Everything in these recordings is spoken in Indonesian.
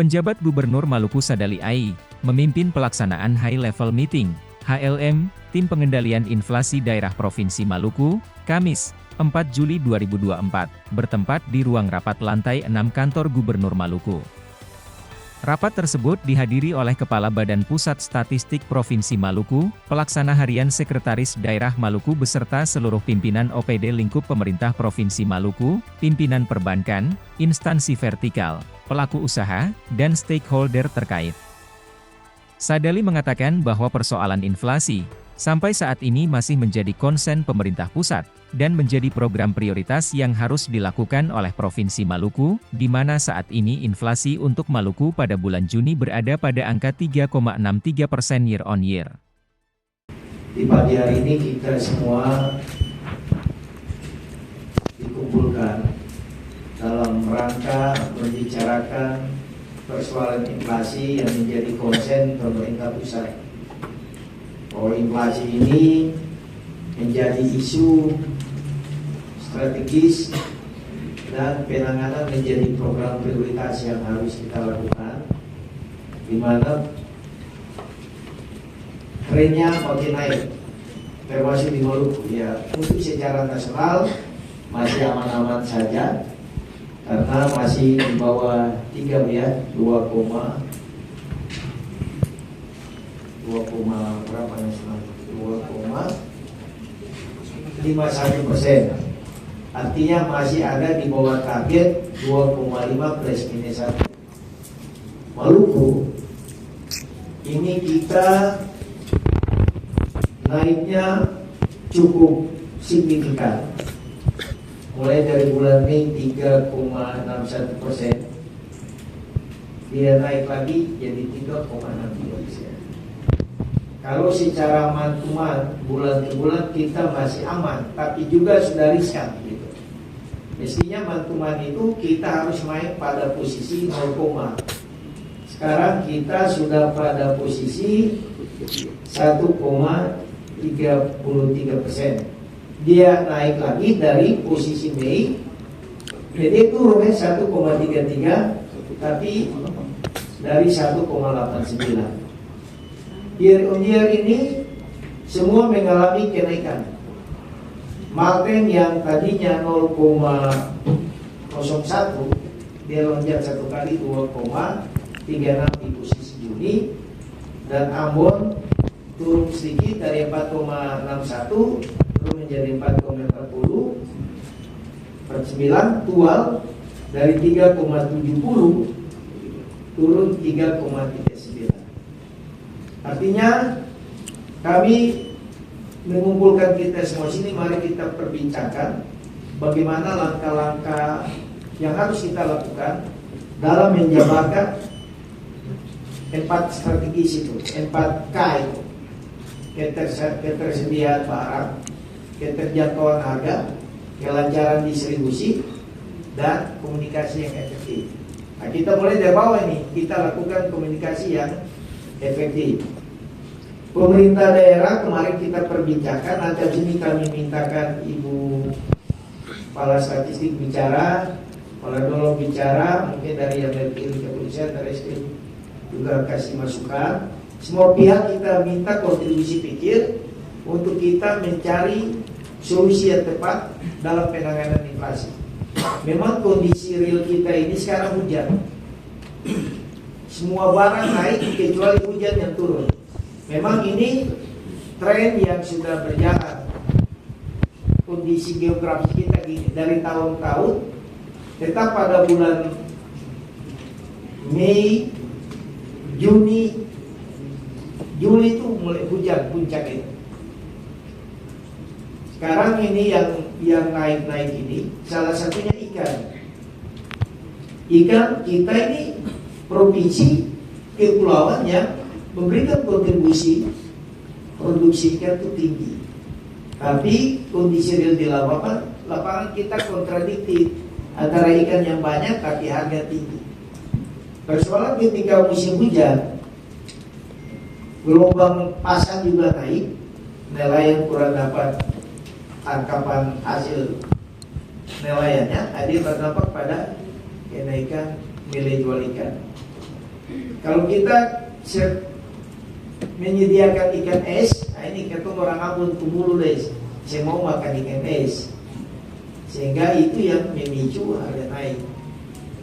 Penjabat Gubernur Maluku Sadali Ai, memimpin pelaksanaan High Level Meeting, HLM, Tim Pengendalian Inflasi Daerah Provinsi Maluku, Kamis, 4 Juli 2024, bertempat di ruang rapat lantai 6 kantor Gubernur Maluku. Rapat tersebut dihadiri oleh Kepala Badan Pusat Statistik Provinsi Maluku, Pelaksana Harian Sekretaris Daerah Maluku beserta seluruh pimpinan OPD lingkup pemerintah Provinsi Maluku, pimpinan perbankan, instansi vertikal, pelaku usaha, dan stakeholder terkait. Sadali mengatakan bahwa persoalan inflasi, sampai saat ini masih menjadi konsen pemerintah pusat, dan menjadi program prioritas yang harus dilakukan oleh Provinsi Maluku, di mana saat ini inflasi untuk Maluku pada bulan Juni berada pada angka 3,63% year on year. Di pagi hari ini kita semua dikumpulkan dalam rangka membicarakan persoalan inflasi yang menjadi konsen pemerintah pusat. Bahwa inflasi ini menjadi isu strategis dan penanganan menjadi program prioritas yang harus kita lakukan, di mana trennya makin naik, termasuk di Maluku. Ya, untuk secara nasional masih aman-aman saja, karena masih di bawah 3 ya, 2,51%. Artinya masih ada di bawah target 2,5 plus minus 1. Maluku ini kita naiknya cukup signifikan. Mulai dari bulan Mei 3,61%, dia naik lagi jadi 3,63%. Kalau secara mantuman bulan ke bulan kita masih aman, tapi juga sudah riskan gitu. Mestinya mantuman itu kita harus main pada posisi 0, sekarang kita sudah pada posisi 1,33%. Dia naik lagi dari posisi Mei, jadi turunnya 1,33, tapi dari 1,89. Year on year ini semua mengalami kenaikan. Malten yang tadinya 0,01, dia lonjak satu kali 2,36 di posisi Juni, dan Ambon turun sedikit dari 4,61 turun menjadi 4,40 per 9. Tual dari 3,70 turun 3,39. Artinya kami mengumpulkan kita semua sini, mari kita perbincangkan bagaimana langkah-langkah yang harus kita lakukan dalam menjabarkan 4 strategi itu, 4K itu: ketersediaan barang, keterjangkauan harga, kelancaran distribusi, dan komunikasi yang efektif. Nah, kita mulai dari bawah ini, kita lakukan komunikasi yang efektif. Pemerintah daerah kemarin kita perbincangkan, nanti sini kami mintakan Ibu Kepala Statistik bicara, Kepala Dolog bicara, mungkin dari yang dari kepolisian, dari SDM juga kasih masukan. Semua pihak kita minta kontribusi pikir untuk kita mencari solusi yang tepat dalam penanganan inflasi. Memang kondisi real kita ini sekarang hujan. Semua barang naik kecuali hujan yang turun. Memang ini tren yang sudah berjalan. Kondisi geografis kita gini dari tahun-tahun, tetap pada bulan Mei, Juni, Juli itu mulai hujan puncak itu. Sekarang ini yang naik-naik ini salah satunya ikan. Ikan kita ini provinsi kepulauan yang memberikan kontribusi produksi ikan itu tinggi, tapi kondisi real di lapangan kita kontradiktif, antara ikan yang banyak tapi harga tinggi. Persoalan ketika musim hujan, gelombang pasang juga naik, nelayan kurang dapat tangkapan hasil nelayannya, ada berdampak pada kenaikan nilai jual ikan. Kalau kita menyediakan ikan es, nah ini ketemu orang Ambon tumulu les, saya mau makan ikan es, sehingga itu yang memicu harga naik.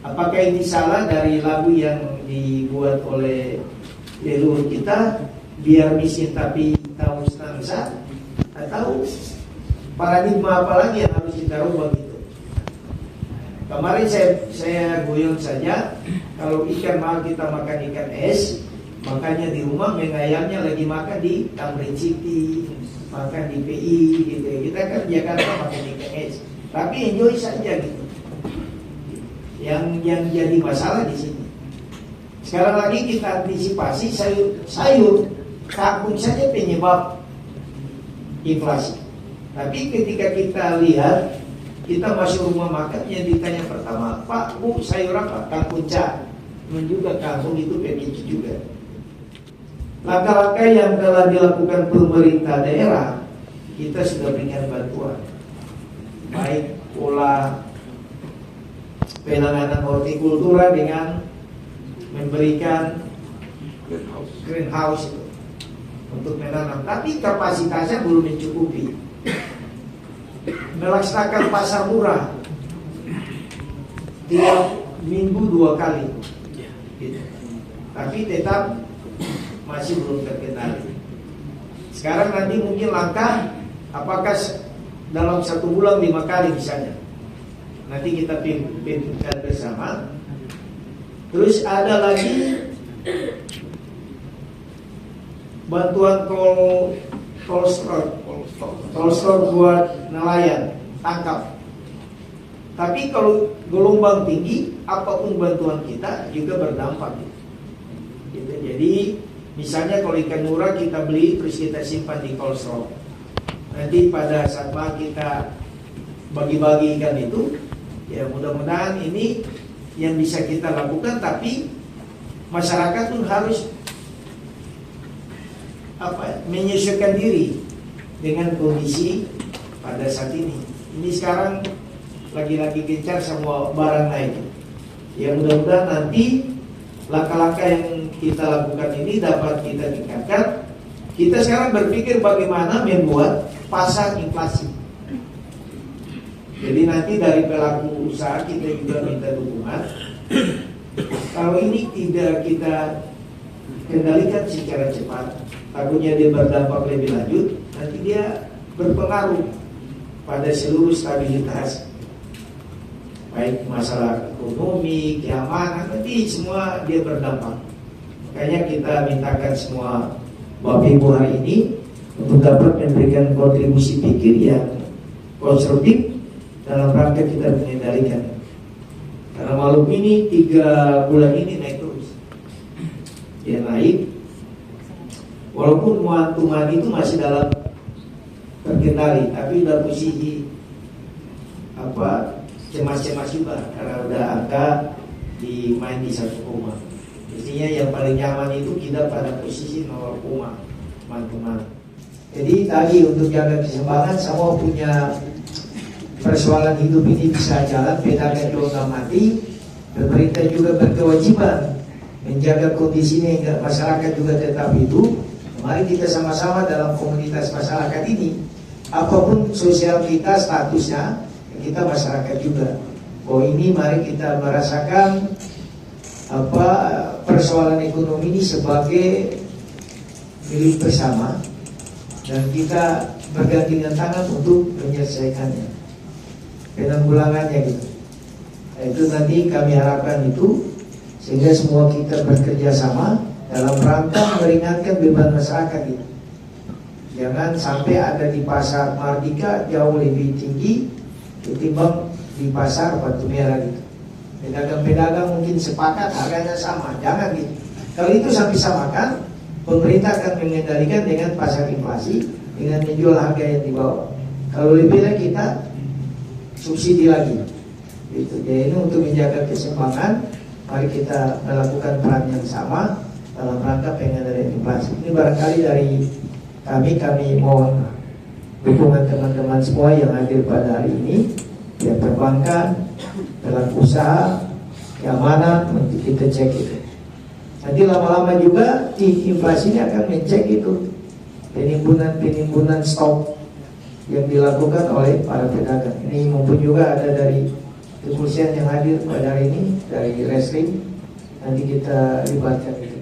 Apakah ini salah dari lagu yang dibuat oleh leluhur kita, biar miskin tapi tahu senang, atau paradigma apa lagi yang harus kita rubah gitu? Kemarin saya guyon saja, kalau ikan mahal kita makan ikan es, makanya di rumah mengayalnya lagi makan di Tamrin City, makan di PI gitu. Kita kan Jakarta makan ikan es, tapi enjoy saja gitu. Yang jadi masalah di sini. Sekarang lagi kita antisipasi sayur kangkung saja penyebab inflasi. Tapi ketika kita lihat, kita masuk rumah makan yang ditanya pertama, Pak, Bu, sayur apa? Kangkung ca. Juga kangkung itu pemicu juga. Langkah-langkah yang telah dilakukan pemerintah daerah, kita sudah berikan bantuan. Baik pola penanganan hortikultura dengan memberikan greenhouse itu untuk menanam, tapi kapasitasnya belum mencukupi. Melaksanakan pasar murah tiap minggu 2 kali gitu. Tapi tetap masih belum terkendali. Sekarang nanti mungkin langkah, apakah dalam 1 bulan 5 kali misalnya, nanti kita pimpinkan bersama. Terus ada lagi bantuan kolstrol buat nelayan tangkap. Tapi kalau gelombang tinggi, apapun bantuan kita juga berdampak gitu. Jadi misalnya kalau ikan murah kita beli terus kita simpan di kolstrol, nanti pada saat kita bagi-bagi ikan itu, ya mudah-mudahan ini yang bisa kita lakukan. Tapi masyarakat pun harus menyesuaikan diri dengan kondisi pada saat ini. Ini sekarang lagi-lagi gencar semua barang naik. Ya mudah-mudahan nanti langkah-langkah yang kita lakukan ini dapat kita tingkatkan. Kita sekarang berpikir bagaimana membuat pasar inflasi. Jadi nanti dari pelaku usaha kita juga minta dukungan. Kalau ini tidak kita kendalikan secara cepat, takutnya dia berdampak lebih lanjut, nanti dia berpengaruh pada seluruh stabilitas, baik masalah ekonomi, keamanan, nanti semua dia berdampak. Makanya kita mintakan semua Bapak Ibu hari ini untuk dapat memberikan kontribusi pikir yang konstruktif dalam rangka kita mengendalikan. Karena malam ini 3 bulan ini naik terus, dia naik. Walaupun muat-muat itu masih dalam terkendali, tapi udah posisi cemas-cemas juga karena udah angka main di 1 koma. Mestinya yang paling nyaman itu kita pada posisi 0 koma teman-teman. Jadi tadi untuk jaga keseimbangan, semua punya persoalan hidup ini bisa jalan, pedagang juga nggak mati. Pemerintah juga berkewajiban menjaga kondisinya hingga masyarakat juga tetap hidup. Mari kita sama-sama dalam komunitas masyarakat ini, apapun sosial kita, statusnya, kita masyarakat juga. Oh ini mari kita merasakan persoalan ekonomi ini sebagai milik bersama, dan kita bergandengan tangan untuk menyelesaikannya, penanggulangannya gitu. Itu nanti kami harapkan itu, sehingga semua kita bekerja sama dalam rangka meringankan beban masyarakat itu. Jangan sampai ada di pasar Mardika jauh lebih tinggi ketimbang di pasar Batu Merah gitu. Pedagang-pedagang mungkin sepakat harganya sama, jangan gitu. Kalau itu sampai samakan, pemerintah akan mengendalikan dengan pasar inflasi, dengan menjual harga yang di bawah. Kalau lebih lagi kita subsidi lagi gitu. Jadi ini untuk menjaga keseimbangan, mari kita melakukan peran yang sama dalam rangka pengendalian inflasi. Ini barangkali dari kami mohon dukungan teman-teman semua yang hadir pada hari ini, ya perbankan, pelaku usaha, keamanan, untuk kita cek itu. Nanti lama-lama juga tim inflasi ini akan ngecek itu penimbunan stok yang dilakukan oleh para pedagang. Ini mumpun juga ada dari kepolisian yang hadir pada hari ini, dari Reskrim, nanti kita libatkan itu.